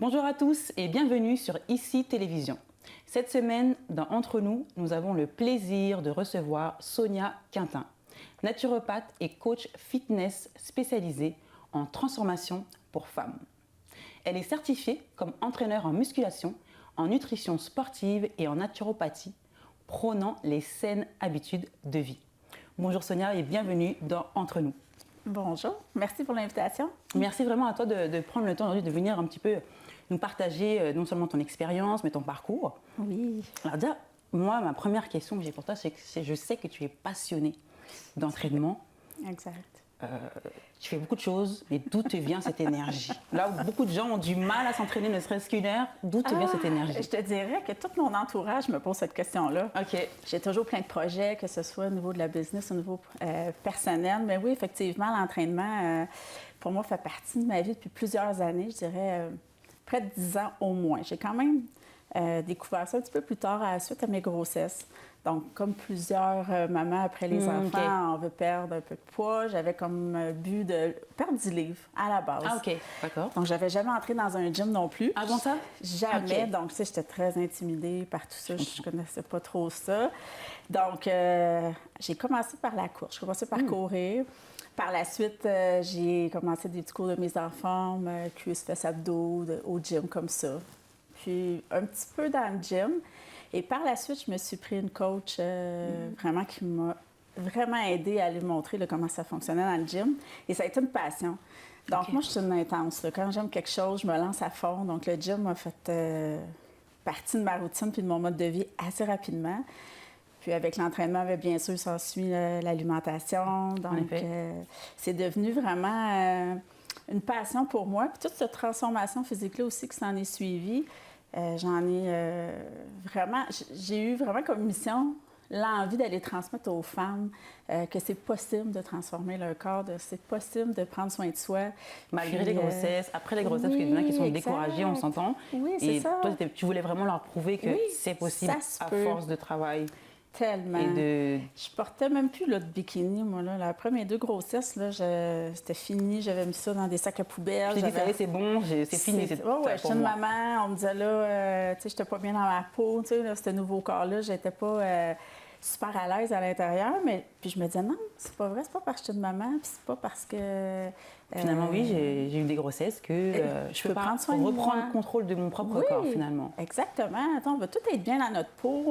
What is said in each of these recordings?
Bonjour à tous et bienvenue sur ICI Télévision. Cette semaine, dans Entre nous, nous avons le plaisir de recevoir Sonia Quintin, naturopathe et coach fitness spécialisée en transformation pour femmes. Elle est certifiée comme entraîneur en musculation, en nutrition sportive et en naturopathie, prônant les saines habitudes de vie. Bonjour Sonia et bienvenue dans Entre nous. Bonjour, merci pour l'invitation. Merci vraiment à toi de prendre le temps aujourd'hui de venir un petit peu nous partager non seulement ton expérience, mais ton parcours. Oui. Alors déjà, moi, ma première question que j'ai pour toi, c'est que je sais que tu es passionnée d'entraînement. Exact. Tu fais beaucoup de choses, mais d'où te vient cette énergie? Là où beaucoup de gens ont du mal à s'entraîner, ne serait-ce qu'une heure, d'où te vient cette énergie? Je te dirais que tout mon entourage me pose cette question-là. OK. J'ai toujours plein de projets, que ce soit au niveau de la business, au niveau personnel. Mais oui, effectivement, l'entraînement, pour moi, fait partie de ma vie depuis plusieurs années, je dirais près de 10 ans au moins. J'ai quand même découvert ça un petit peu plus tard, suite à mes grossesses. Donc, comme plusieurs mamans après les enfants, okay. On veut perdre un peu de poids. J'avais comme but de perdre 10 livres à la base. Ah, OK. D'accord. Donc, j'avais jamais entré dans un gym non plus. Avant ça? Jamais. Okay. Donc, tu sais, j'étais très intimidée par tout ça. Je connaissais pas trop ça. Donc, j'ai commencé par la course. J'ai commencé par courir. Par la suite, j'ai commencé des petits cours de mise en forme, cuisses, fesses, abdos, au gym comme ça. Puis, un petit peu dans le gym. Et par la suite, je me suis pris une coach vraiment qui m'a vraiment aidée à aller montrer là, comment ça fonctionnait dans le gym. Et ça a été une passion. Donc, okay. Moi, je suis une intense. Là. Quand j'aime quelque chose, je me lance à fond. Donc, le gym a fait partie de ma routine puis de mon mode de vie assez rapidement. Puis, avec l'entraînement, bien sûr, s'ensuit l'alimentation. Donc, c'est devenu vraiment une passion pour moi. Puis, toute cette transformation physique-là aussi qui s'en est suivie. J'en ai vraiment, j'ai eu vraiment comme mission l'envie d'aller transmettre aux femmes que c'est possible de transformer leur corps, c'est possible de prendre soin de soi. Malgré les grossesses, après les grossses, parce qu'il y en a qui sont découragées, on s'entend. Oui, c'est ça. Toi, tu voulais vraiment leur prouver que c'est possible à force de travail. Tellement. Je portais même plus là, de bikini, moi. Là. Après mes 2 grossesses, là, c'était fini. J'avais mis ça dans des sacs à poubelle. Je t'ai dit, ça y est, c'est bon, c'est fini. J'étais une maman. On me disait, là, tu sais, j'étais pas bien dans ma peau. Tu sais, là, ce nouveau corps-là, j'étais pas super à l'aise à l'intérieur. Mais puis je me disais, non, c'est pas vrai. C'est pas parce que j'étais une maman. Puis c'est pas parce que... Finalement, oui, j'ai eu des grossesses que je peux pas reprendre le contrôle de mon propre corps, finalement. Exactement. Attends, on veut tout être bien dans notre peau.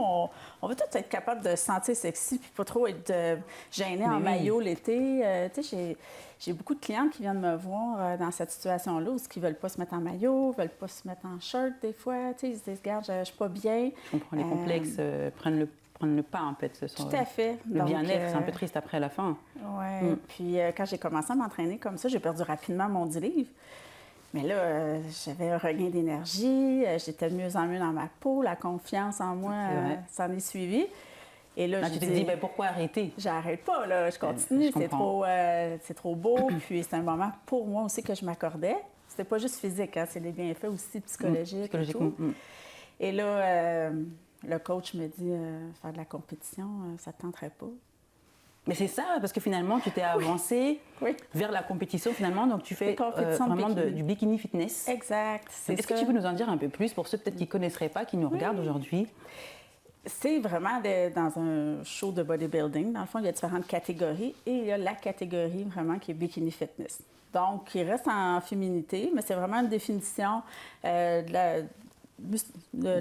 On veut tout être capable de se sentir sexy puis pas trop être gêné en maillot l'été. Tu sais, j'ai beaucoup de clientes qui viennent me voir dans cette situation-là où ils veulent pas se mettre en maillot, veulent pas se mettre en shirt des fois. Tu sais, ils se disent, regarde, je suis pas bien. Je comprends, les complexes prennent le pas, en fait. Tout à fait. Le bien-être, c'est un peu triste après à la fin. Oui. Puis quand j'ai commencé à m'entraîner comme ça, j'ai perdu rapidement mon 10 livres. Mais là, j'avais un regain d'énergie, j'étais de mieux en mieux dans ma peau, la confiance en moi s'en est suivie. Et là, tu t'es dit, ben, pourquoi arrêter? J'arrête pas, là, je continue, c'est trop beau. Puis c'est un moment pour moi aussi que je m'accordais. C'était pas juste physique, hein, c'est les bienfaits aussi psychologiques. Et là, le coach me dit, faire de la compétition, ça te tenterait pas. Mais c'est ça, parce que finalement, tu t'es avancée vers la compétition, finalement. Donc, tu fais vraiment du bikini fitness. Exact. Est-ce que tu peux nous en dire un peu plus pour ceux peut-être qui ne connaisseraient pas, qui nous regardent aujourd'hui? C'est vraiment dans un show de bodybuilding. Dans le fond, il y a différentes catégories et il y a la catégorie vraiment qui est bikini fitness. Donc, il reste en féminité, mais c'est vraiment une définition de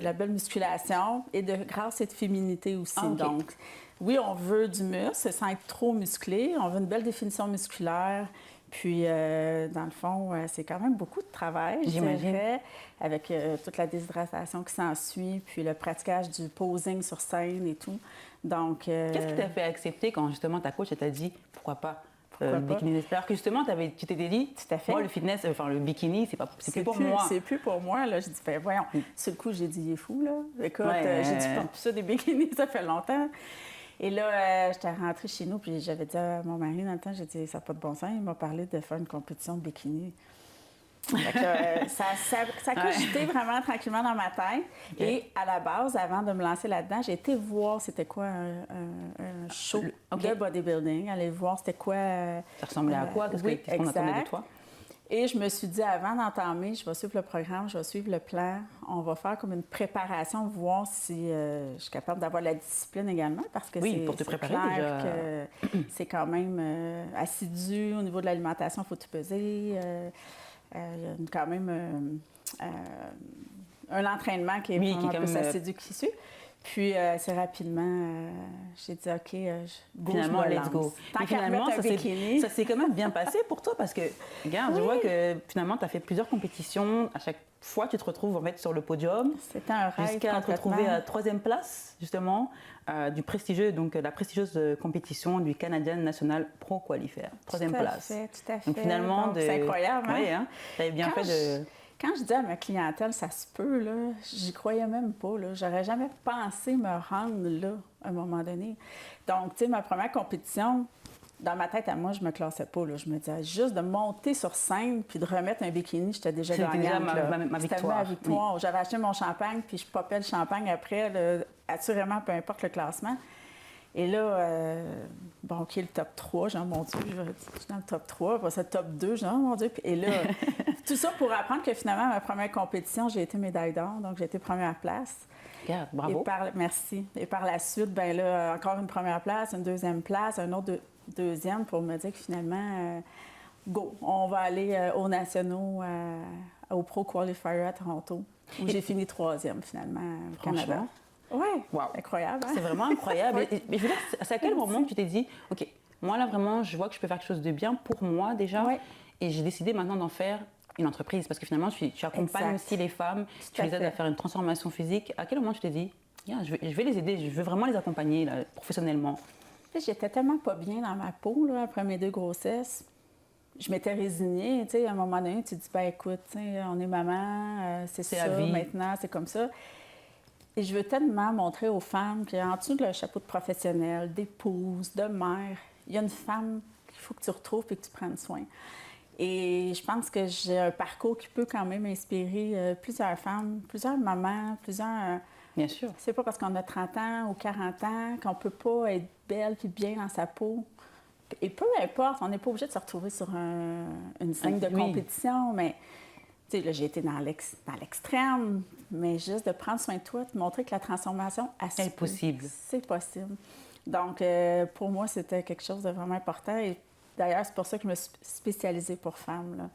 la belle musculation et de grâce et de féminité aussi. Ah, okay. Donc, oui, on veut du muscle sans être trop musclé. On veut une belle définition musculaire. Puis, dans le fond, c'est quand même beaucoup de travail, je dirais, avec toute la déshydratation qui s'ensuit, puis le pratiquage du posing sur scène et tout. Donc, qu'est-ce qui t'a fait accepter quand, justement, ta coach t'a dit « pourquoi pas » le bikini. Alors que justement, tu t'étais dit, tout à fait. Moi, le fitness, le bikini, c'est plus pour moi. C'est plus pour moi. Là. Je dis, ben voyons. Sur le coup, j'ai dit, il est fou, là. Écoute, j'ai dit, plus ça des bikinis, ça fait longtemps. Et là, j'étais rentrée chez nous, puis j'avais dit à mon mari, dans le temps, j'ai dit, ça n'a pas de bon sens. Il m'a parlé de faire une compétition de bikini. Ça a cogité vraiment tranquillement dans ma tête. Okay. Et à la base, avant de me lancer là-dedans, j'ai été voir c'était quoi un show de bodybuilding. Aller voir c'était quoi... ça ressemblait à quoi? Qu'est-ce qu'on attendait de toi? Et je me suis dit, avant d'entamer, je vais suivre le programme, je vais suivre le plan. On va faire comme une préparation, voir si je suis capable d'avoir la discipline également, parce que oui, pour te préparer clair déjà. que c'est quand même assidu au niveau de l'alimentation, il faut tout peser. Il y a quand même un entraînement qui est Oui, vraiment qui est plus comme, assidu qui suit. Puis, assez rapidement, j'ai dit, OK, Finalement, let's go. Tant Mais qu'à finalement, remettre un bikini. ça s'est quand même bien passé pour toi parce que, regarde, je vois que finalement, tu as fait plusieurs compétitions. À chaque fois, tu te retrouves en fait sur le podium. C'était un rêve. Jusqu'à te retrouver à 3e place, justement, du prestigieux, donc la prestigieuse compétition du Canadian National Pro Qualifier. 3e place. Tout à fait. Donc finalement, c'est incroyable, hein? Oui, hein? Tu avais bien fait de. Quand je dis à ma clientèle, ça se peut, là, j'y croyais même pas. Là. J'aurais jamais pensé me rendre là, à un moment donné. Donc, tu sais, ma première compétition, dans ma tête à moi, je me classais pas. Là. Je me disais, juste de monter sur scène puis de remettre un bikini, j'étais déjà gagnante. C'était déjà ma C'était victoire. ma victoire. Oui. J'avais acheté mon champagne puis je popais le champagne après, là, assurément, peu importe le classement. Et là, bon, OK, le top 3, genre, mon Dieu, je suis dans le top 3, après ça, top 2, genre, mon Dieu. Et là, tout ça pour apprendre que finalement, ma première compétition, j'ai été médaille d'or, donc j'ai été première place. Regarde, bravo. Merci. Et par la suite, bien là, encore une première place, une deuxième place, un autre deuxième pour me dire que finalement, go, on va aller aux nationaux, au Pro Qualifier à Toronto, où j'ai fini 3e finalement au Canada. Oui, wow. Incroyable. Hein? C'est vraiment incroyable. Mais je veux dire, c'est à quel moment tu t'es dit, OK, moi là vraiment, je vois que je peux faire quelque chose de bien pour moi déjà, et j'ai décidé maintenant d'en faire une entreprise, parce que finalement, tu accompagnes aussi les femmes, tu les aides à faire une transformation physique. À quel moment tu t'es dit, yeah, je vais les aider, je veux vraiment les accompagner là, professionnellement? J'étais tellement pas bien dans ma peau là, après mes 2 grossesses. Je m'étais résignée. À un moment donné, tu te dis, ben écoute, on est maman, c'est ça, la vie. maintenant, c'est comme ça. Et je veux tellement montrer aux femmes qu'en dessous de leur chapeau de professionnel, d'épouse, de mère, il y a une femme qu'il faut que tu retrouves et que tu prennes soin. Et je pense que j'ai un parcours qui peut quand même inspirer plusieurs femmes, plusieurs mamans, plusieurs... Bien sûr. C'est pas parce qu'on a 30 ans ou 40 ans qu'on peut pas être belle puis bien dans sa peau. Et peu importe, on n'est pas obligé de se retrouver sur une scène de compétition, mais... Tu sais, là, j'ai été dans l'extrême, mais juste de prendre soin de toi, de montrer que la transformation est possible. C'est possible. Donc, pour moi, c'était quelque chose de vraiment important. Et d'ailleurs, c'est pour ça que je me suis spécialisée pour femmes. Là.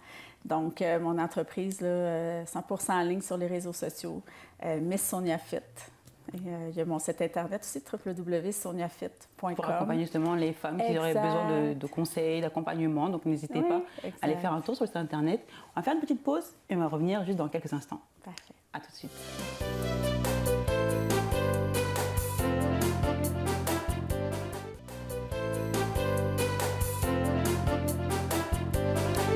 Donc, mon entreprise, là, 100% en ligne sur les réseaux sociaux, Miss Sonia Fit. Il y a mon site internet aussi, www.soniafit.com. Pour accompagner justement les femmes qui auraient besoin de conseils, d'accompagnement. Donc, n'hésitez pas à aller faire un tour sur le site internet. On va faire une petite pause et on va revenir juste dans quelques instants. Parfait. À tout de suite.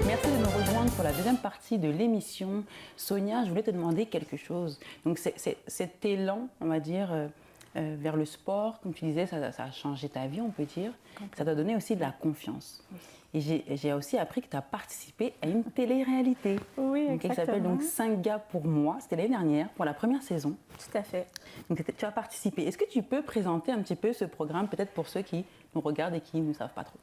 Merci de nous rejoindre pour la deuxième partie de l'émission. Sonia, je voulais te demander quelque chose. Donc, cet élan, on va dire, vers le sport, comme tu disais, ça a changé ta vie, on peut dire. Ça t'a donné aussi de la confiance. Et j'ai aussi appris que tu as participé à une télé-réalité. Oui, exactement. Qui s'appelle donc 5 gars pour moi. C'était l'année dernière, pour la première saison. Tout à fait. Donc, tu as participé. Est-ce que tu peux présenter un petit peu ce programme, peut-être pour ceux qui nous regardent et qui ne savent pas trop?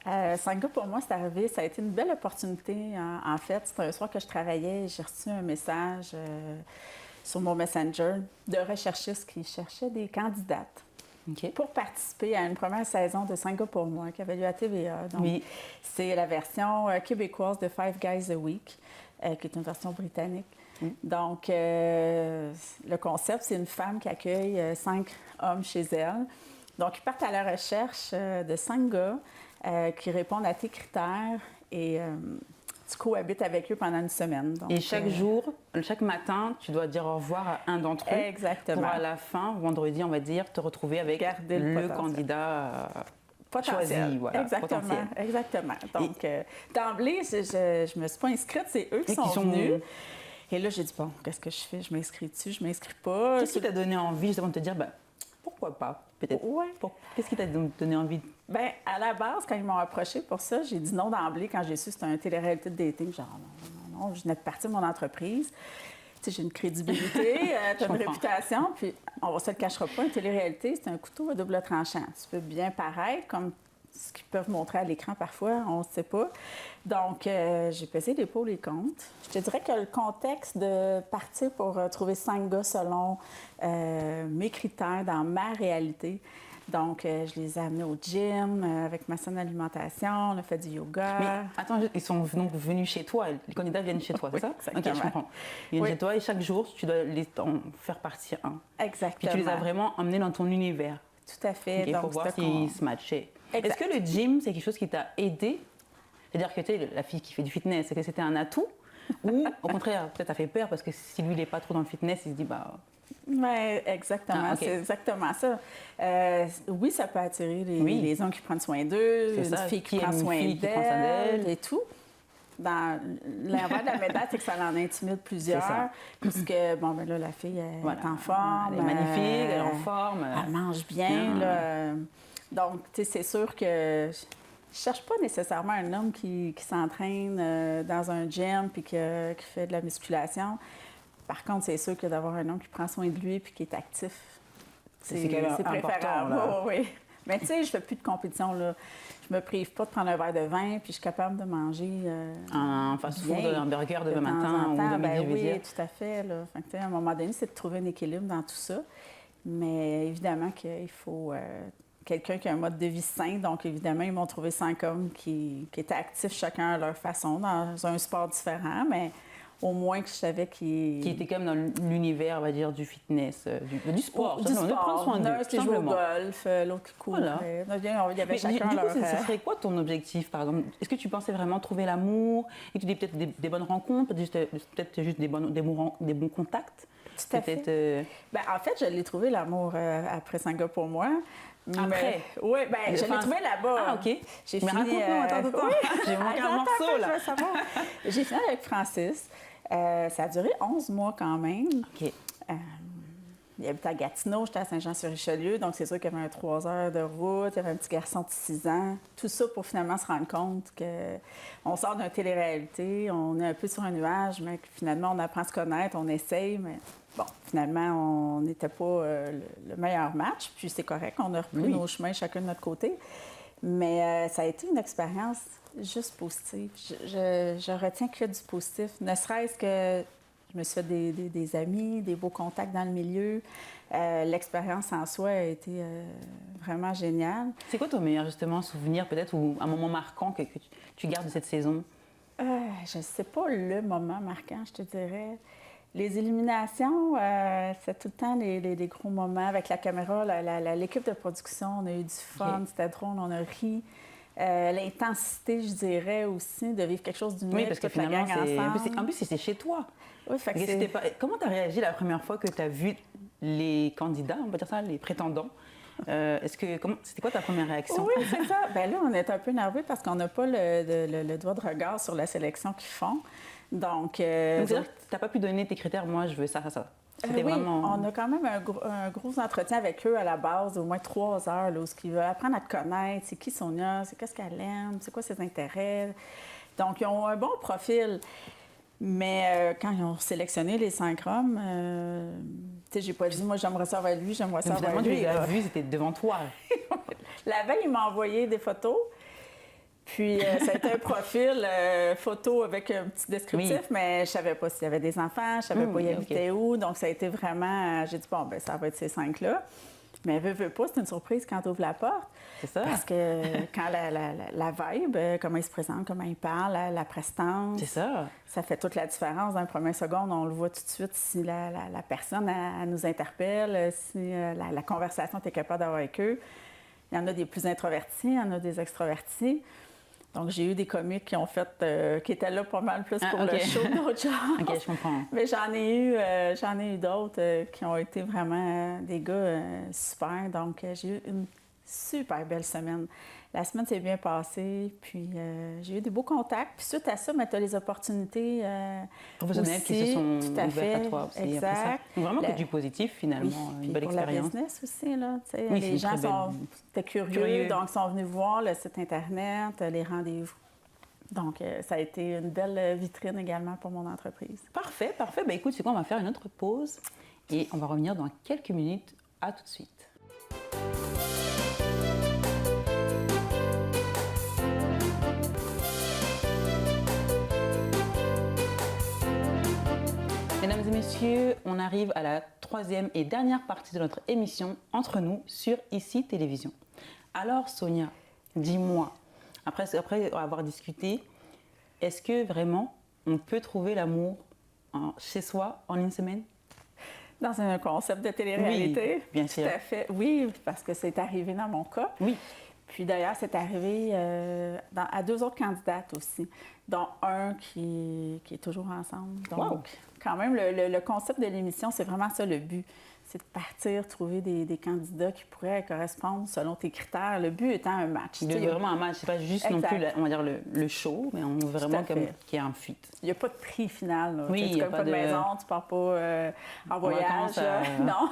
5 gars pour moi, c'est arrivé. Ça a été une belle opportunité. En fait, c'était un soir que je travaillais et j'ai reçu un message sur mon Messenger de recherchistes qui cherchaient des candidates pour participer à une première saison de 5 gars pour moi qui avait lieu à TVA. Donc, c'est la version québécoise de Five Guys a Week, qui est une version britannique. Donc, le concept, c'est une femme qui accueille 5 hommes chez elle. Donc, ils partent à la recherche de 5 gars qui répondent à tes critères et tu cohabites avec eux pendant une semaine. Donc, et chaque jour, chaque matin, tu dois dire au revoir à un d'entre eux. Exactement. Pour à la fin, vendredi, on va dire, te retrouver avec le candidat choisi. Voilà, Exactement. Donc, d'emblée, je ne me suis pas inscrite, c'est eux qui sont venus. Et là, j'ai dit, bon, qu'est-ce que je fais? Je m'inscris-tu? Je m'inscris pas? Qu'est-ce qui t'a donné envie justement de te dire, pourquoi pas, peut-être? Oui. Qu'est-ce qui t'a donné envie? Bien, à la base, quand ils m'ont approché pour ça, j'ai dit non d'emblée quand j'ai su que c'était un télé-réalité de dating. Genre, non, je venais de partir de mon entreprise. Tu sais, j'ai une crédibilité, tu as une réputation, puis on ne se le cachera pas, une télé-réalité, c'est un couteau à double tranchant. Tu peux bien paraître comme ce qu'ils peuvent montrer à l'écran parfois, on ne sait pas. Donc, j'ai pesé les pour les contre. Je te dirais que le contexte de partir pour trouver 5 gars selon mes critères dans ma réalité. Donc, je les ai amenés au gym avec ma saine alimentation, on a fait du yoga. Mais attends, ils sont donc venus chez toi, les candidats viennent chez toi, c'est ça? Exactement. Ok, je comprends. Ils viennent chez toi et chaque jour, tu dois en faire partir un. Exactement. Puis tu les as vraiment emmenés dans ton univers. Tout à fait. Okay, pour voir s'ils se matchaient. Exact. Est-ce que le gym, c'est quelque chose qui t'a aidé? C'est-à-dire que tu es la fille qui fait du fitness, est-ce que c'était un atout? Ou au contraire, peut-être ça fait peur parce que si lui, il n'est pas trop dans le fitness, il se dit, bah... Oui, exactement. Okay. C'est exactement ça. Oui, ça peut attirer les hommes qui prennent soin d'eux, une fille qui prend soin d'elle et tout. Dans l'envers de la médaille, c'est que ça en intimide plusieurs. Puisque, bon, ben là, la fille est en forme. Elle est magnifique, elle est en forme. Elle mange bien. Là. Donc, tu sais, c'est sûr que je cherche pas nécessairement un homme qui s'entraîne dans un gym puis qui fait de la musculation. Par contre, c'est sûr que d'avoir un homme qui prend soin de lui et qui est actif, c'est préférable. Oui. Mais tu sais, je fais plus de compétition. Là. Je me prive pas de prendre un verre de vin, puis je suis capable de manger un fast-food, un burger demain matin ou de midi, oui, tout à fait. Là. Fait que, à un moment donné, c'est de trouver un équilibre dans tout ça. Mais évidemment qu'il faut quelqu'un qui a un mode de vie sain. Donc, évidemment, ils m'ont trouvé 5 hommes qui étaient actifs chacun à leur façon, dans un sport différent, mais au moins que je savais qu'ils... Qui était comme dans l'univers, on va dire, du fitness, du sport. Du sport. Prendre soin d'eux, qui joue au golf, l'autre qui courait. Voilà. Il y avait chacun leur... Du coup, ce serait quoi ton objectif, par exemple? Est-ce que tu pensais vraiment trouver l'amour? Et tu dis peut-être des bonnes rencontres, peut-être juste des bons contacts? Tout à fait. Ben, en fait, je l'ai trouvé, l'amour, après 5 gars pour moi. Après? Oui, bien, je l'ai trouvé là-bas. Ah, OK. J'ai fini... raconte-nous, attends. Oui. J'ai manqué un morceau, là. J'ai fini avec Francis. Ça a duré 11 mois quand même. OK. Il habitait à Gatineau, j'étais à Saint-Jean-sur-Richelieu, donc c'est sûr qu'il y avait 3 heures de route, il y avait un petit garçon de 6 ans. Tout ça pour finalement se rendre compte qu'on sort d'une télé-réalité, on est un peu sur un nuage, mais que finalement on apprend à se connaître, on essaye, mais bon, finalement on n'était pas le meilleur match, puis c'est correct, on a repris nos chemins chacun de notre côté. Mais ça a été une expérience juste positive. Je retiens que du positif, ne serait-ce que je me suis fait des amis, des beaux contacts dans le milieu. L'expérience en soi a été vraiment géniale. C'est quoi ton meilleur, justement, souvenir, peut-être, ou un moment marquant que tu gardes de cette saison? Je ne sais pas le moment marquant, je te dirais. Les éliminations, c'est tout le temps les gros moments avec la caméra, l'équipe de production, on a eu du fun, c'était drôle, on a ri. L'intensité, je dirais aussi, de vivre quelque chose d'unique, parce que toute la gang ensemble. En plus, c'était chez toi. Oui, fait que Comment tu as réagi la première fois que tu as vu les candidats, on va dire ça, les prétendants? C'était quoi ta première réaction? Oui, c'est ça. Bien là, on est un peu nerveux parce qu'on n'a pas le droit de regard sur la sélection qu'ils font. Donc c'est-à-dire que tu n'as pas pu donner tes critères, moi, je veux ça, ça. C'était vraiment... on a quand même un gros entretien avec eux à la base, au moins 3 heures, là, où ils veulent apprendre à te connaître. C'est qui Sonia? C'est qu'est-ce qu'elle aime? C'est quoi ses intérêts? Donc, ils ont un bon profil. Mais quand ils ont sélectionné les 5 hommes, tu sais, j'ai pas dit, moi, j'aimerais ça vers lui, j'aimerais ça vers lui. Tu les as vus, c'était devant toi. La veille, il m'a envoyé des photos. Puis, ça a été un profil photo avec un petit descriptif, mais je savais pas s'il y avait des enfants, je savais pas il habitait où. Donc, ça a été vraiment... j'ai dit, bon, ben ça va être ces 5-là. Mais veux pas, c'est une surprise quand tu ouvres la porte. C'est ça. Parce que quand la vibe, comment il se présente, comment il parle, la prestance... C'est ça. Ça fait toute la différence. Dans les premières secondes, on le voit tout de suite si la personne elle nous interpelle, si la conversation, tu es capable d'avoir avec eux. Il y en a des plus introvertis, il y en a des extrovertis. Donc, j'ai eu des comiques qui étaient là pas mal plus pour le show d'autres gens. OK, je comprends. Mais j'en ai eu d'autres qui ont été vraiment des gars super. Donc, j'ai eu une super belle semaine. La semaine s'est bien passée, puis j'ai eu des beaux contacts. Puis suite à ça, tu as les opportunités professionnelles qui se sont ouvertes à toi aussi. Exact. Après ça. Donc, vraiment que du positif, finalement, une belle expérience. Pour la business aussi, là. Les gens étaient curieux, donc sont venus voir le site Internet, les rendez-vous. Donc, ça a été une belle vitrine également pour mon entreprise. Parfait. Ben, écoute, c'est quoi, on va faire une autre pause et on va revenir dans quelques minutes. À tout de suite. et messieurs, on arrive à la troisième et dernière partie de notre émission Entre nous sur ICI Télévision. Alors Sonia, dis-moi, après avoir discuté, est-ce que vraiment on peut trouver l'amour chez soi en une semaine? Dans un concept de télé-réalité? Oui, bien sûr. Tout à fait. Oui, parce que c'est arrivé dans mon cas. Oui. Puis d'ailleurs, c'est arrivé à 2 autres candidates aussi, dont un qui est toujours ensemble. Donc, quand même, le concept de l'émission, c'est vraiment ça le but. C'est de partir, trouver des candidats qui pourraient correspondre selon tes critères. Le but étant un match. Il y a vraiment un match. C'est pas juste non plus, on va dire, le show, mais on veut vraiment qu'il y ait un fit. Il n'y a pas de prix final. Là. Oui, tu n'as pas de maison, tu ne pars pas en voyage. Non.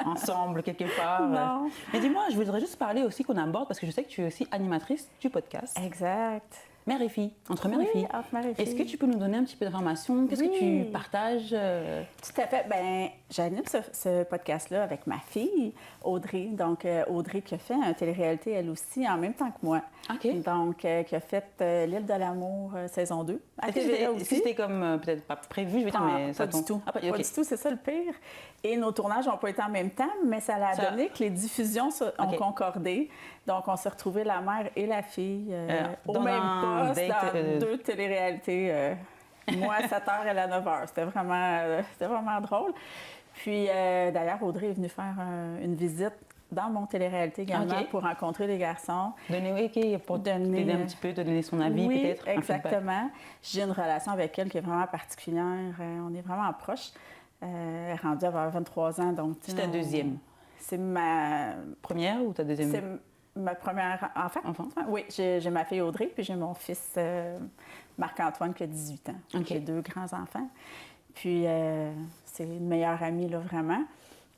Ensemble, quelque part. Non. Mais dis-moi, je voudrais juste parler aussi qu'on aborde, parce que je sais que tu es aussi animatrice du podcast. Exact. Mère et fille, entre mère et fille. Entre mère et fille. Est-ce que tu peux nous donner un petit peu d'informations? Qu'est-ce que tu partages? Tout à fait. Bien, j'anime ce podcast-là avec ma fille, Audrey. Donc, Audrey qui a fait un télé-réalité, elle aussi, en même temps que moi. OK. Donc, qui a fait L'île de l'amour, saison 2. Est-ce que c'était comme, peut-être pas prévu, je veux dire, mais ça pas du tout. Pas du tout, c'est ça le pire. Et nos tournages n'ont pas été en même temps, mais ça a donné que les diffusions ont concordé. Donc, on s'est retrouvés la mère et la fille au même poste dans 2 téléréalités. Moi à 7h, elle à 9h. C'était vraiment drôle. Puis, d'ailleurs, Audrey est venue faire une visite dans mon télé-réalité également pour rencontrer les garçons. Pour t'aider un petit peu, te donner son avis peut-être. Oui, exactement. J'ai une relation avec elle qui est vraiment particulière. On est vraiment proches. Elle est rendue à avoir 23 ans. Donc, c'est ta deuxième? C'est ma... Première ou ta deuxième? C'est ma première enfant. Oui, j'ai ma fille Audrey, puis j'ai mon fils Marc-Antoine qui a 18 ans. J'ai 2 grands-enfants. Puis, c'est une meilleure amie, là, vraiment.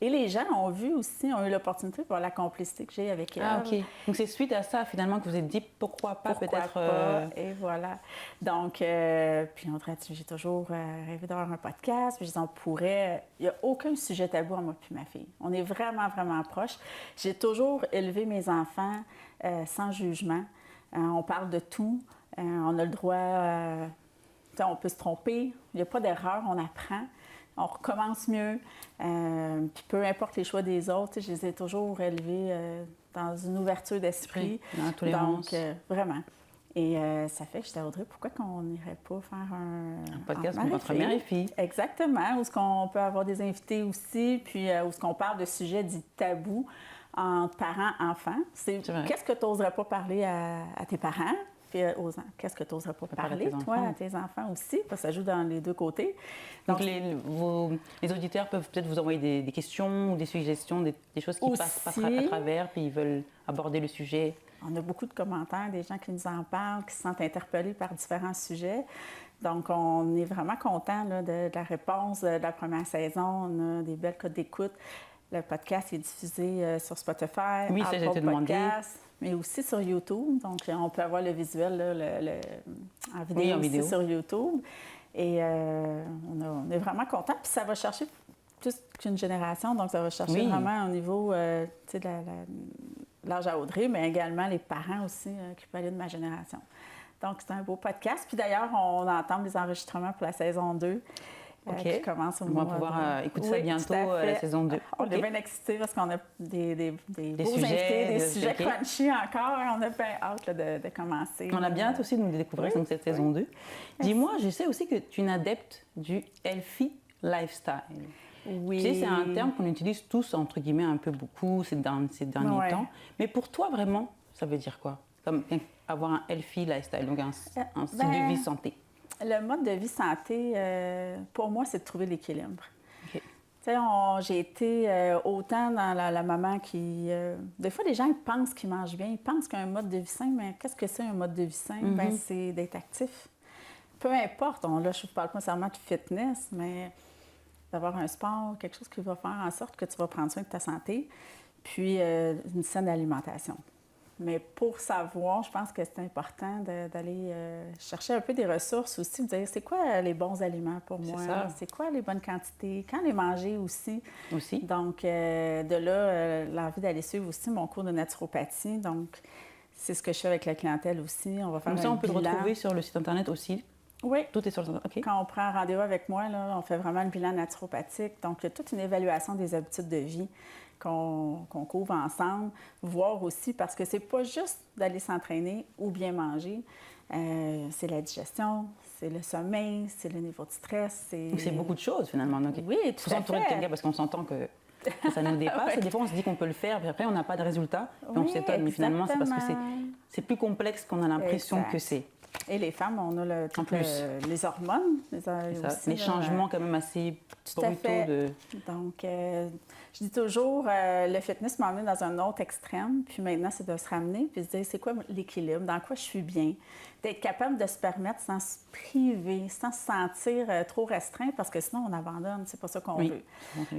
Et les gens ont eu l'opportunité de voir la complicité que j'ai avec elle. Ah, OK. Donc, c'est suite à ça, finalement, que vous vous êtes dit pourquoi pas peut-être. Et voilà. Donc, puis on dirait, j'ai toujours rêvé d'avoir un podcast. Puis, on pourrait. Il n'y a aucun sujet tabou entre moi et ma fille. On est vraiment, vraiment proches. J'ai toujours élevé mes enfants sans jugement. On parle de tout. On a le droit. On peut se tromper. Il n'y a pas d'erreur. On apprend. On recommence mieux. Puis peu importe les choix des autres, je les ai toujours élevés dans une ouverture d'esprit. Dans la tolérance. Donc, vraiment. Et ça fait que je disais à Audrey, pourquoi qu'on n'irait pas faire un podcast entre mère et fille? Exactement. Où est-ce qu'on peut avoir des invités aussi, puis où est-ce qu'on parle de sujets dits tabous entre parents-enfants. Qu'est-ce que tu n'oserais pas parler à tes parents? Puis qu'est-ce que tu n'oserais pas parler, toi, à tes enfants aussi? Parce que ça joue dans les 2 côtés. Donc, les auditeurs peuvent peut-être vous envoyer des questions ou des suggestions, des choses qui passent à travers, puis ils veulent aborder le sujet. On a beaucoup de commentaires, des gens qui nous en parlent, qui se sentent interpellés par différents sujets. Donc, on est vraiment contents de la réponse de la première saison. On a des belles codes d'écoute. Le podcast est diffusé sur Spotify, oui, ça, j'ai été demandé. Mais aussi sur YouTube. Donc, on peut avoir le visuel là, en vidéo aussi sur YouTube. Et on est vraiment contents. Puis ça va chercher plus qu'une génération. Donc, ça va chercher vraiment au niveau de l'âge à Audrey, mais également les parents aussi qui peuvent aller de ma génération. Donc, c'est un beau podcast. Puis d'ailleurs, on entame les enregistrements pour la saison 2. Qui commence au mois. On va pouvoir écouter ça bientôt, la saison 2. On est bien excités parce qu'on a des beaux invités, des sujets crunchy encore. On a bien hâte de commencer. On a bien hâte aussi de nous découvrir dans cette saison 2. Dis-moi, je sais aussi que tu es une adepte du healthy lifestyle. Oui. Tu sais, c'est un terme qu'on utilise tous, entre guillemets, un peu beaucoup ces derniers temps. Mais pour toi, vraiment, ça veut dire quoi? Comme avoir un healthy lifestyle, donc un style de vie santé. Le mode de vie santé, pour moi, c'est de trouver l'équilibre. Okay. Tu sais, j'ai été autant dans la maman qui... des fois, les gens ils pensent qu'ils mangent bien, ils pensent qu'un mode de vie sain, mais qu'est-ce que c'est un mode de vie sain? Bien, c'est d'être actif. Peu importe, là, je ne parle pas nécessairement de fitness, mais d'avoir un sport, quelque chose qui va faire en sorte que tu vas prendre soin de ta santé, puis une saine alimentation. Mais pour savoir, je pense que c'est important d'aller chercher un peu des ressources aussi, de dire c'est quoi les bons aliments pour moi, c'est quoi les bonnes quantités, quand les manger aussi. Donc, de là, l'envie d'aller suivre aussi mon cours de naturopathie. Donc, c'est ce que je fais avec la clientèle aussi. On va faire ça, on peut le retrouver sur le site Internet aussi. Oui. Tout est sur le... OK. Quand on prend un rendez-vous avec moi, là, on fait vraiment le bilan naturopathique. Donc, il y a toute une évaluation des habitudes de vie qu'on couvre ensemble. Voir aussi, parce que c'est pas juste d'aller s'entraîner ou bien manger. C'est la digestion, c'est le sommeil, c'est le niveau de stress. C'est beaucoup de choses, finalement. Donc, oui, tout à fait. Il faut s'entourer de quelqu'un parce qu'on s'entend que ça nous dépasse. Oui. Des fois, on se dit qu'on peut le faire, puis après, on n'a pas de résultat. Puis on s'étonne. Mais finalement, c'est parce que c'est plus complexe qu'on a l'impression que c'est. Et les femmes, on a les hormones. Les changements quand même assez brutaux. Donc, je dis toujours, le fitness m'a amené dans un autre extrême. Puis maintenant, c'est de se ramener puis se dire, c'est quoi l'équilibre? Dans quoi je suis bien? D'être capable de se permettre sans se priver, sans se sentir trop restreint, parce que sinon, on abandonne. C'est pas ça qu'on veut.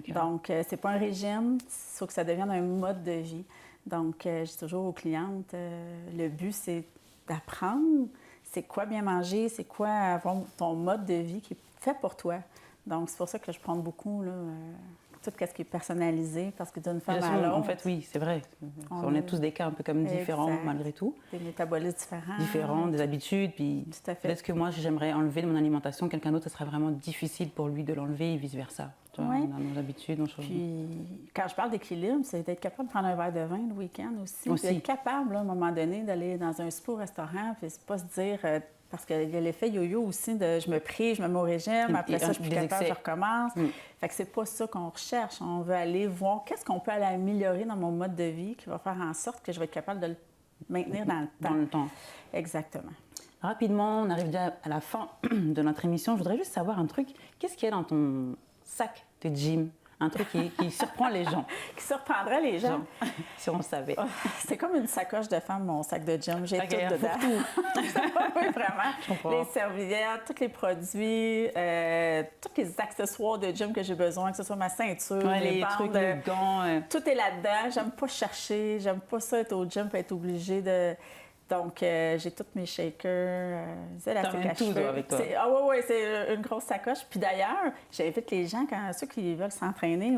Donc, c'est pas un régime. Il faut que ça devienne un mode de vie. Donc, je dis toujours aux clientes, le but, c'est d'apprendre c'est quoi bien manger, c'est quoi avoir ton mode de vie qui est fait pour toi. Donc, c'est pour ça que je prends beaucoup là, tout ce qui est personnalisé, parce que d'une femme à l'autre... En fait, oui, c'est vrai. On est tous des cas un peu comme différents, malgré tout. Des métabolismes différents. Différents, des habitudes. Puis tout à fait. Peut-être que moi, j'aimerais enlever de mon alimentation quelqu'un d'autre, ce serait vraiment difficile pour lui de l'enlever et vice-versa. Oui. Dans nos habitudes, nos choses. Puis, quand je parle d'équilibre, c'est d'être capable de prendre un verre de vin le week-end aussi. Puis d'être capable, là, à un moment donné, d'aller dans un super restaurant, puis pas se dire... parce qu'il y a l'effet yo-yo aussi de je me prive, je me mets au régime, après ça, je suis plus capable, je recommence. Fait que c'est pas ça qu'on recherche. On veut aller voir qu'est-ce qu'on peut aller améliorer dans mon mode de vie qui va faire en sorte que je vais être capable de le maintenir dans le temps. Dans le temps. Exactement. Rapidement, on arrive déjà à la fin de notre émission. Je voudrais juste savoir un truc. Qu'est-ce qu'il y a dans ton sac de gym? Un truc qui surprend les gens. Qui surprendrait les gens. Si on le savait. Oh, c'est comme une sacoche de femme, mon sac de gym. J'ai tout dedans. Oui, vraiment. Les serviettes, tous les produits, tous les accessoires de gym que j'ai besoin, que ce soit ma ceinture, les bandes, trucs, les gants. Tout est là-dedans. J'aime pas chercher. J'aime pas ça être au gym et être obligée de... Donc, j'ai tous mes shakers, tout avec toi. Ah oui, c'est une grosse sacoche. Puis d'ailleurs, j'invite les gens, ceux qui veulent s'entraîner,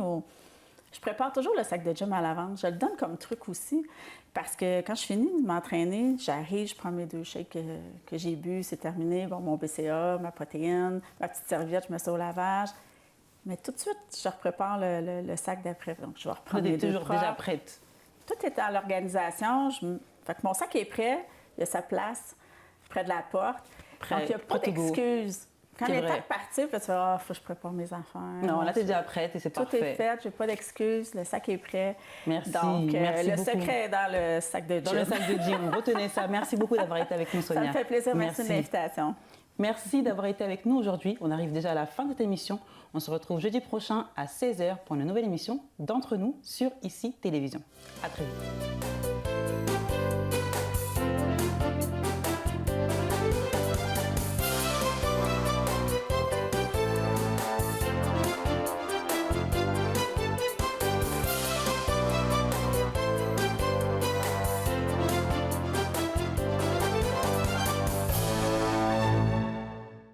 je prépare toujours le sac de gym à l'avance. Je le donne comme truc aussi, parce que quand je finis de m'entraîner, j'arrive, je prends mes 2 shakes que j'ai bu, c'est terminé, bon, mon BCA, ma protéine, ma petite serviette, je mets ça au lavage. Mais tout de suite, je reprépare le sac d'après. Donc, je vais reprendre mes 2 toujours déjà prête. Tout est dans l'organisation. Fait que mon sac est prêt, il a sa place près de la porte. Donc, il n'y a pas d'excuses. Quand les temps de partir, tu vas faut que je prépare mes affaires. Non, là, tu es déjà prête et c'est parfait. Tout est fait, je n'ai pas d'excuses, le sac est prêt. Merci. Donc, merci le beaucoup. Secret est dans le sac de gym. Dans le sac de gym. Retenez ça. Merci beaucoup d'avoir été avec nous, Sonia. Ça me fait plaisir. Merci de l'invitation. Merci d'avoir été avec nous aujourd'hui. On arrive déjà à la fin de cette émission. On se retrouve jeudi prochain à 16h pour une nouvelle émission d'Entre nous sur ICI Télévision. À très vite.